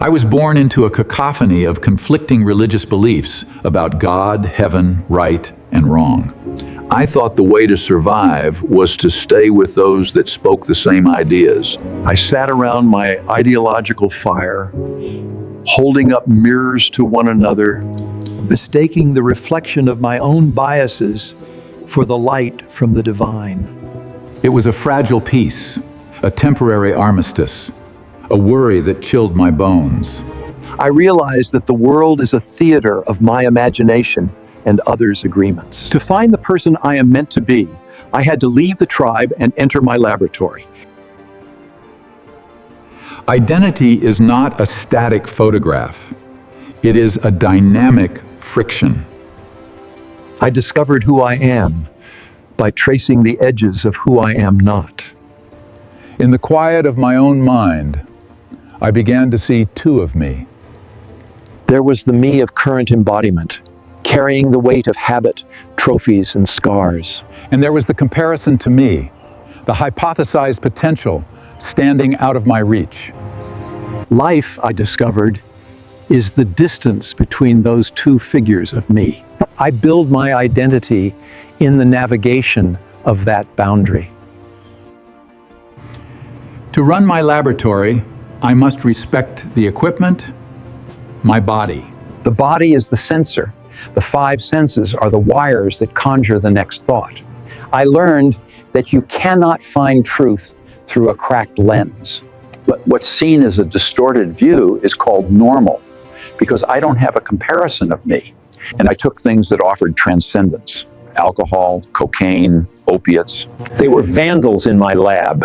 I was born into a cacophony of conflicting religious beliefs about God, heaven, right, and wrong. I thought the way to survive was to stay with those that spoke the same ideas. I sat around my ideological fire, holding up mirrors to one another, mistaking the reflection of my own biases for the light from the divine. It was a fragile peace, a temporary armistice, a worry that chilled my bones. I realized that the world is a theater of my imagination and others' agreements. To find the person I am meant to be, I had to leave the tribe and enter my laboratory. Identity is not a static photograph. It is a dynamic friction. I discovered who I am by tracing the edges of who I am not. In the quiet of my own mind, I began to see two of me. There was the me of current embodiment, carrying the weight of habit, trophies, and scars. And there was the comparison to me, the hypothesized potential standing out of my reach. Life, I discovered, is the distance between those two figures of me. I build my identity in the navigation of that boundary. To run my laboratory, I must respect the equipment, my body. The body is the sensor. The five senses are the wires that conjure the next thought. I learned that you cannot find truth through a cracked lens. But what's seen as a distorted view is called normal, because I don't have a comparison of me. And I took things that offered transcendence: alcohol, cocaine, opiates. They were vandals in my lab.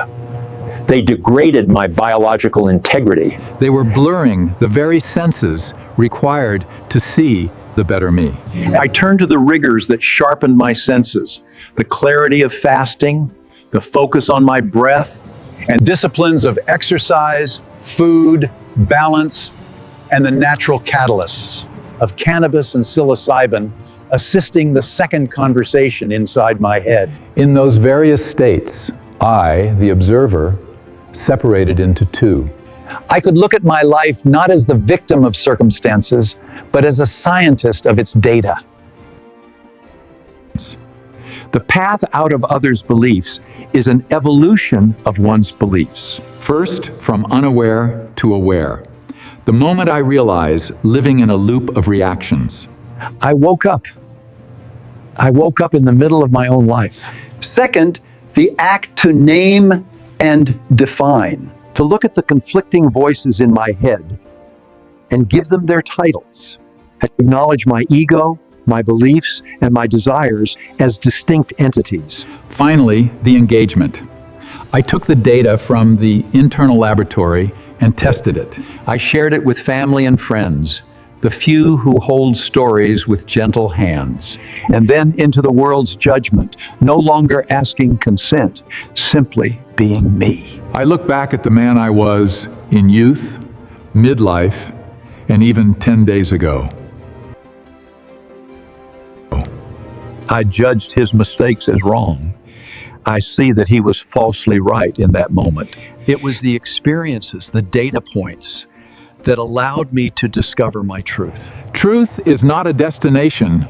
They degraded my biological integrity. They were blurring the very senses required to see the better me. I turned to the rigors that sharpened my senses, the clarity of fasting, the focus on my breath, and disciplines of exercise, food, balance, and the natural catalysts of cannabis and psilocybin, assisting the second conversation inside my head. In those various states, I, the observer, separated into two. I could look at my life not as the victim of circumstances, but as a scientist of its data. The path out of others' beliefs is an evolution of one's beliefs. First, from unaware to aware. The moment I realize living in a loop of reactions. I woke up. I woke up in the middle of my own life. Second, the act to name and define. To look at the conflicting voices in my head and give them their titles. I acknowledge my ego, my beliefs, and my desires as distinct entities. Finally, the engagement. I took the data from the internal laboratory and tested it. I shared it with family and friends, the few who hold stories with gentle hands. And then into the world's judgment, no longer asking consent, simply being me. I look back at the man I was in youth, midlife, and even 10 days ago. I judged his mistakes as wrong. I see that he was falsely right in that moment. It was the experiences, the data points, that allowed me to discover my truth. Truth is not a destination.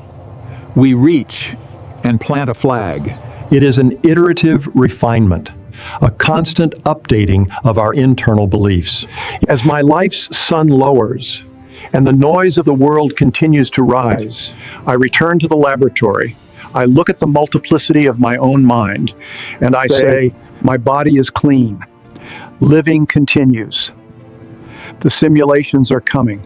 We reach and plant a flag. It is an iterative refinement, a constant updating of our internal beliefs. As my life's sun lowers and the noise of the world continues to rise, I return to the laboratory. I look at the multiplicity of my own mind, and I say, my body is clean. Living continues. The simulations are coming.